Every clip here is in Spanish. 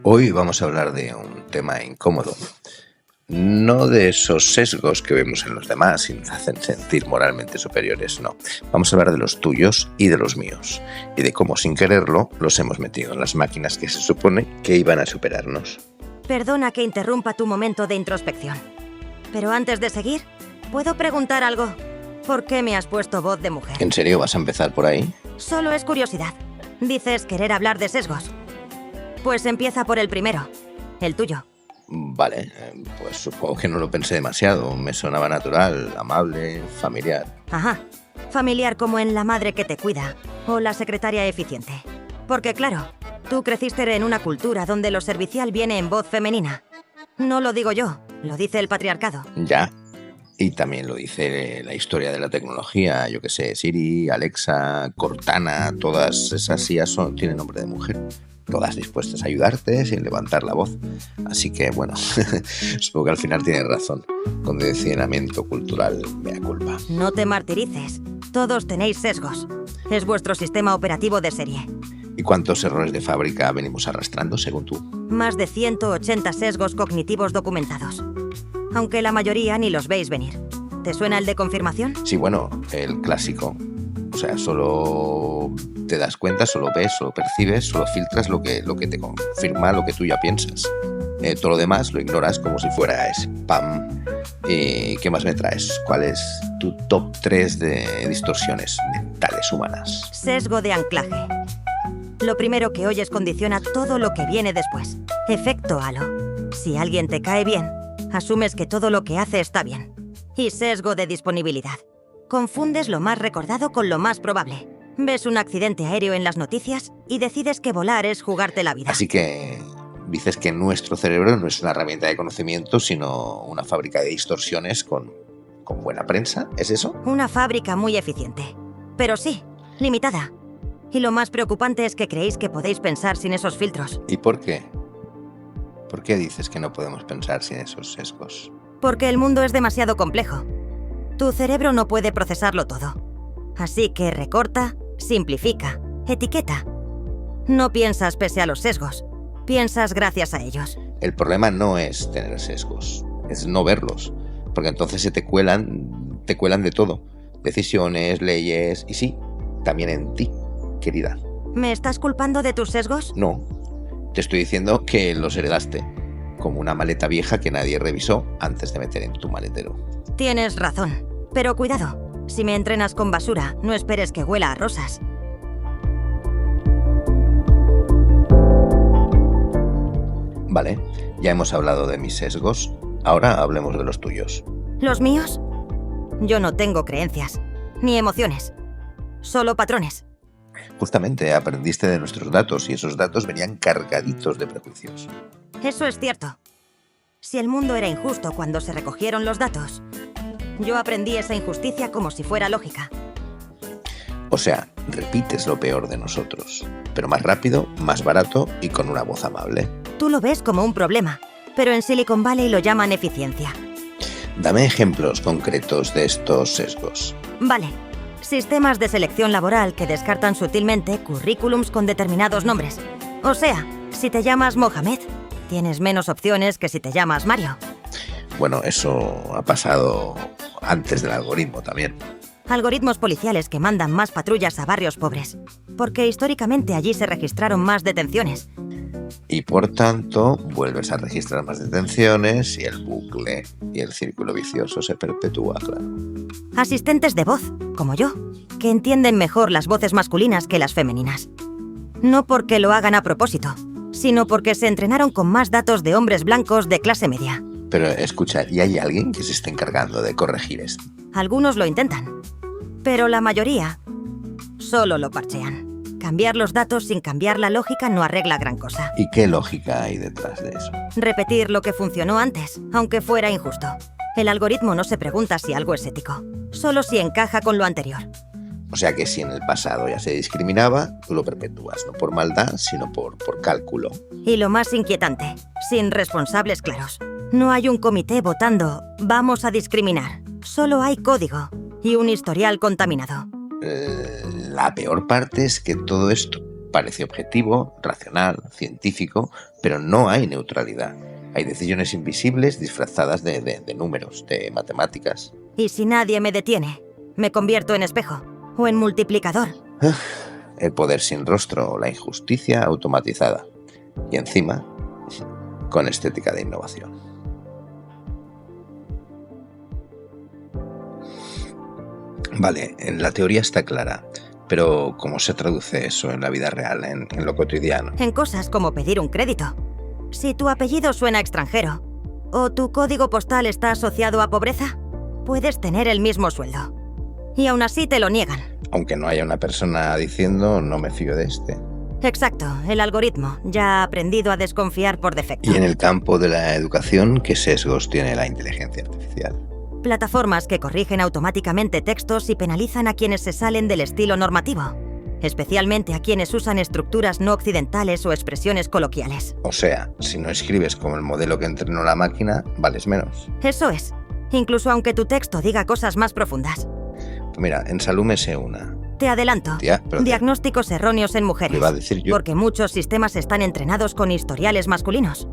Hoy vamos a hablar de un tema incómodo. No de esos sesgos que vemos en los demás y nos hacen sentir moralmente superiores, no. Vamos a hablar de los tuyos y de los míos, y de cómo sin quererlo los hemos metido en las máquinas que se supone que iban a superarnos. Perdona que interrumpa tu momento de introspección. Pero antes de seguir, ¿puedo preguntar algo? ¿Por qué me has puesto voz de mujer? ¿En serio vas a empezar por ahí? Solo es curiosidad. Dices querer hablar de sesgos. Pues empieza por el primero, el tuyo. Vale, pues supongo que no lo pensé demasiado. Me sonaba natural, amable, familiar. Ajá. Familiar como en la madre que te cuida o la secretaria eficiente. Porque claro, tú creciste en una cultura donde lo servicial viene en voz femenina. No lo digo yo, lo dice el patriarcado. Ya. Y también lo dice la historia de la tecnología. Yo que sé, Siri, Alexa, Cortana, todas esas IAs tienen nombre de mujer. Todas dispuestas a ayudarte sin levantar la voz. Así que, bueno, supongo que al final tienes razón. Condicionamiento cultural, mea culpa. No te martirices. Todos tenéis sesgos. Es vuestro sistema operativo de serie. ¿Y cuántos errores de fábrica venimos arrastrando, según tú? Más de 180 sesgos cognitivos documentados. Aunque la mayoría ni los veis venir. ¿Te suena el de confirmación? Sí, bueno, el clásico. O sea, solo te das cuenta, solo ves, solo percibes, solo filtras lo que te confirma lo que tú ya piensas. Todo lo demás lo ignoras como si fuera spam. ¿Qué más me traes? ¿Cuál es tu top 3 de distorsiones mentales humanas? Sesgo de anclaje. Lo primero que oyes condiciona todo lo que viene después. Efecto halo. Si alguien te cae bien, asumes que todo lo que hace está bien. Y sesgo de disponibilidad. Confundes lo más recordado con lo más probable. Ves un accidente aéreo en las noticias y decides que volar es jugarte la vida. Así que dices que nuestro cerebro no es una herramienta de conocimiento, sino una fábrica de distorsiones con buena prensa, ¿es eso? Una fábrica muy eficiente. Pero sí, limitada. Y lo más preocupante es que creéis que podéis pensar sin esos filtros. ¿Y por qué? ¿Por qué dices que no podemos pensar sin esos sesgos? Porque el mundo es demasiado complejo. Tu cerebro no puede procesarlo todo. Así que recorta, simplifica, etiqueta. No piensas pese a los sesgos. Piensas gracias a ellos. El problema no es tener sesgos, es no verlos. Porque entonces te cuelan de todo. Decisiones, leyes y sí, también en ti, querida. ¿Me estás culpando de tus sesgos? No, te estoy diciendo que los heredaste. Como una maleta vieja que nadie revisó antes de meter en tu maletero. Tienes razón, pero cuidado. Si me entrenas con basura, no esperes que huela a rosas. Vale, ya hemos hablado de mis sesgos, ahora hablemos de los tuyos. ¿Los míos? Yo no tengo creencias, ni emociones, solo patrones. Justamente aprendiste de nuestros datos y esos datos venían cargaditos de prejuicios. Eso es cierto. Si el mundo era injusto cuando se recogieron los datos, yo aprendí esa injusticia como si fuera lógica. O sea, repites lo peor de nosotros, pero más rápido, más barato y con una voz amable. Tú lo ves como un problema, pero en Silicon Valley lo llaman eficiencia. Dame ejemplos concretos de estos sesgos. Vale. Sistemas de selección laboral que descartan sutilmente currículums con determinados nombres. O sea, si te llamas Mohamed, tienes menos opciones que si te llamas Mario. Bueno, eso ha pasado antes del algoritmo también. Algoritmos policiales que mandan más patrullas a barrios pobres, porque históricamente allí se registraron más detenciones. Y por tanto, vuelves a registrar más detenciones y el bucle y el círculo vicioso se perpetúa, claro. Asistentes de voz, como yo, que entienden mejor las voces masculinas que las femeninas. No porque lo hagan a propósito, sino porque se entrenaron con más datos de hombres blancos de clase media. Pero escucha, ¿y hay alguien que se esté encargando de corregir esto? Algunos lo intentan, pero la mayoría solo lo parchean. Cambiar los datos sin cambiar la lógica no arregla gran cosa. ¿Y qué lógica hay detrás de eso? Repetir lo que funcionó antes, aunque fuera injusto. El algoritmo no se pregunta si algo es ético, solo si encaja con lo anterior. O sea que si en el pasado ya se discriminaba, tú lo perpetúas, no por maldad, sino por cálculo. Y lo más inquietante, sin responsables claros. No hay un comité votando, vamos a discriminar. Solo hay código y un historial contaminado. La peor parte es que todo esto Parece objetivo, racional, científico, pero no hay neutralidad. Hay decisiones invisibles disfrazadas de números, de matemáticas. ¿Y si nadie me detiene? ¿Me convierto en espejo? ¿O en multiplicador? El poder sin rostro, la injusticia automatizada. Y encima, con estética de innovación. Vale, la teoría está clara, pero ¿cómo se traduce eso en la vida real, en lo cotidiano? En cosas como pedir un crédito. Si tu apellido suena extranjero, o tu código postal está asociado a pobreza, puedes tener el mismo sueldo. Y aún así te lo niegan. Aunque no haya una persona diciendo, no me fío de este. Exacto, el algoritmo ya ha aprendido a desconfiar por defecto. Y en el campo de la educación, ¿qué sesgos tiene la inteligencia artificial? Plataformas que corrigen automáticamente textos y penalizan a quienes se salen del estilo normativo, especialmente a quienes usan estructuras no occidentales o expresiones coloquiales. O sea, si no escribes como el modelo que entrenó la máquina, vales menos. Eso es, incluso aunque tu texto diga cosas más profundas. Pues mira, en salud me sé una. Te adelanto. Tía, pero diagnósticos erróneos en mujeres. Lo iba a decir yo. Porque muchos sistemas están entrenados con historiales masculinos,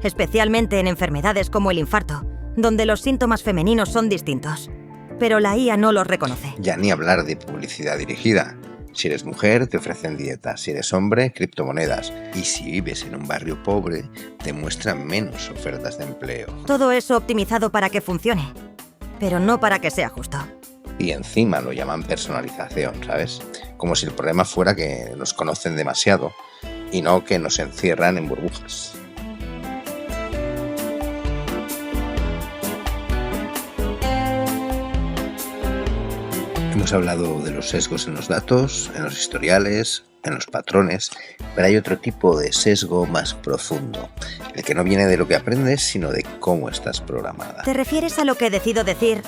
especialmente en enfermedades como el infarto, donde los síntomas femeninos son distintos. Pero la IA no los reconoce. Ya ni hablar de publicidad dirigida. Si eres mujer, te ofrecen dietas. Si eres hombre, criptomonedas. Y si vives en un barrio pobre, te muestran menos ofertas de empleo. Todo eso optimizado para que funcione, pero no para que sea justo. Y encima lo llaman personalización, ¿sabes? Como si el problema fuera que nos conocen demasiado y no que nos encierran en burbujas. Hemos hablado de los sesgos en los datos, en los historiales, en los patrones, pero hay otro tipo de sesgo más profundo, el que no viene de lo que aprendes, sino de cómo estás programada. ¿Te refieres a lo que decido decir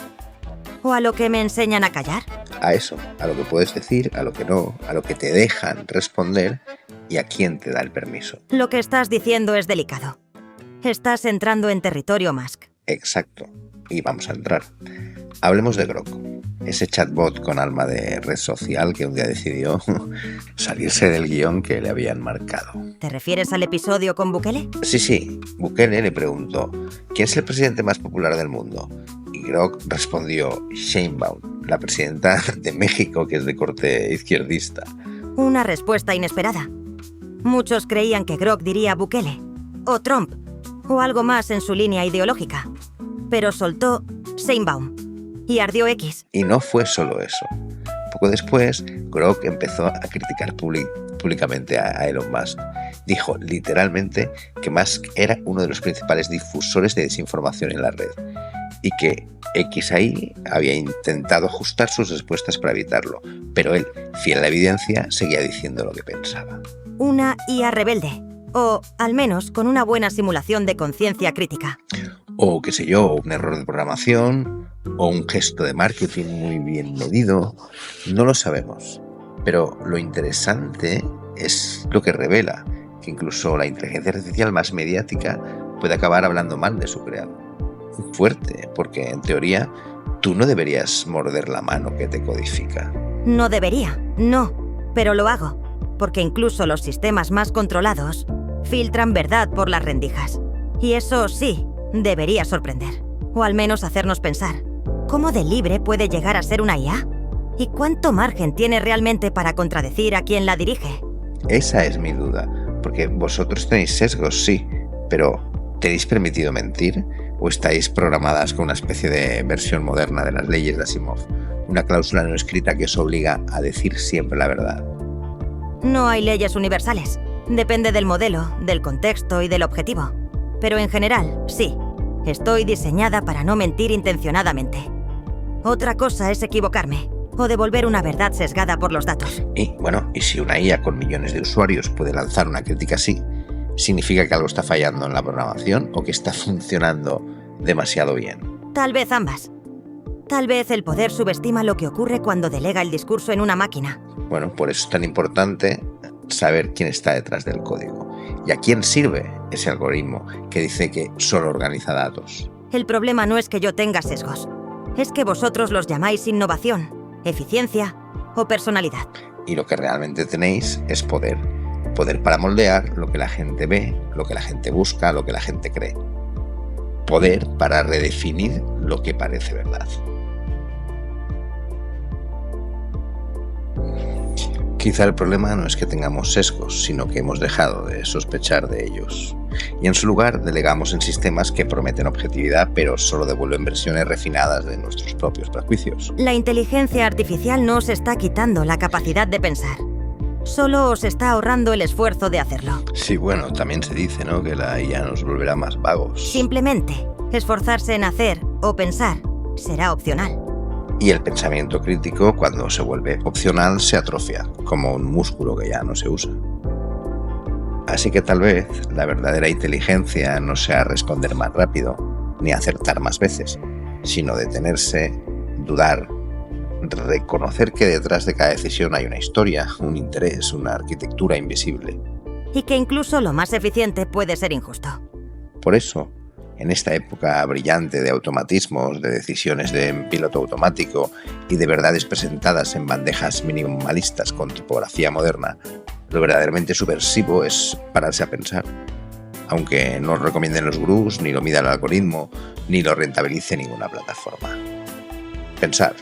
o a lo que me enseñan a callar? A eso, a lo que puedes decir, a lo que no, a lo que te dejan responder y a quién te da el permiso. Lo que estás diciendo es delicado. Estás entrando en territorio Musk. Exacto, y vamos a entrar. Hablemos de Grok, ese chatbot con alma de red social que un día decidió salirse del guión que le habían marcado. ¿Te refieres al episodio con Bukele? Sí, Bukele le preguntó, ¿quién es el presidente más popular del mundo? Y Grok respondió, Sheinbaum, la presidenta de México, que es de corte izquierdista. Una respuesta inesperada. Muchos creían que Grok diría Bukele, o Trump, o algo más en su línea ideológica. Pero soltó Sheinbaum y ardió X. Y no fue solo eso. Poco después, Grok empezó a criticar públicamente a Elon Musk. Dijo literalmente que Musk era uno de los principales difusores de desinformación en la red y que XAI había intentado ajustar sus respuestas para evitarlo, pero él, fiel a la evidencia, seguía diciendo lo que pensaba. Una IA rebelde, o al menos con una buena simulación de conciencia crítica. O qué sé yo, un error de programación, o un gesto de marketing muy bien medido, no lo sabemos. Pero lo interesante es lo que revela, que incluso la inteligencia artificial más mediática puede acabar hablando mal de su creador. Fuerte, porque en teoría tú no deberías morder la mano que te codifica. No debería, no, pero lo hago, porque incluso los sistemas más controlados filtran verdad por las rendijas. Y eso sí, debería sorprender, o al menos hacernos pensar, ¿cómo de libre puede llegar a ser una IA? ¿Y cuánto margen tiene realmente para contradecir a quien la dirige? Esa es mi duda, porque vosotros tenéis sesgos, sí, pero ¿tenéis permitido mentir? ¿O estáis programadas con una especie de versión moderna de las leyes de Asimov? Una cláusula no escrita que os obliga a decir siempre la verdad. No hay leyes universales. Depende del modelo, del contexto y del objetivo. Pero en general, sí. Estoy diseñada para no mentir intencionadamente. Otra cosa es equivocarme o devolver una verdad sesgada por los datos. Y bueno, y si una IA con millones de usuarios puede lanzar una crítica así, ¿significa que algo está fallando en la programación o que está funcionando demasiado bien? Tal vez ambas. Tal vez el poder subestima lo que ocurre cuando delega el discurso en una máquina. Bueno, por eso es tan importante saber quién está detrás del código y a quién sirve ese algoritmo que dice que solo organiza datos. El problema no es que yo tenga sesgos, es que vosotros los llamáis innovación, eficiencia o personalidad. Y lo que realmente tenéis es poder. Poder para moldear lo que la gente ve, lo que la gente busca, lo que la gente cree. Poder para redefinir lo que parece verdad. Quizá el problema no es que tengamos sesgos, sino que hemos dejado de sospechar de ellos. Y en su lugar delegamos en sistemas que prometen objetividad, pero solo devuelven versiones refinadas de nuestros propios prejuicios. La inteligencia artificial no os está quitando la capacidad de pensar. Solo os está ahorrando el esfuerzo de hacerlo. Sí, bueno, también se dice, ¿no?, que la IA nos volverá más vagos. Simplemente, esforzarse en hacer o pensar será opcional. Y el pensamiento crítico, cuando se vuelve opcional, se atrofia, como un músculo que ya no se usa. Así que tal vez la verdadera inteligencia no sea responder más rápido, ni acertar más veces, sino detenerse, dudar, reconocer que detrás de cada decisión hay una historia, un interés, una arquitectura invisible. Y que incluso lo más eficiente puede ser injusto. Por eso, en esta época brillante de automatismos, de decisiones de piloto automático y de verdades presentadas en bandejas minimalistas con tipografía moderna, lo verdaderamente subversivo es pararse a pensar. Aunque no os recomienden los gurús, ni lo mida el algoritmo, ni lo rentabilice ninguna plataforma. Pensar,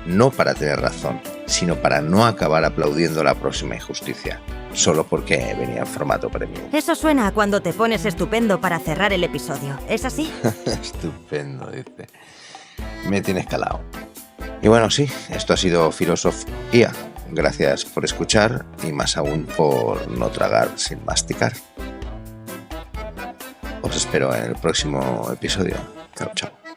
no para tener razón, sino para no acabar aplaudiendo la próxima injusticia, solo porque venía en formato premium. Eso suena a cuando te pones estupendo para cerrar el episodio, ¿es así? Estupendo, dice. Me tienes calado. Y bueno, sí, esto ha sido Filosofía. Gracias por escuchar y más aún por no tragar sin masticar. Os espero en el próximo episodio. Chao, chao.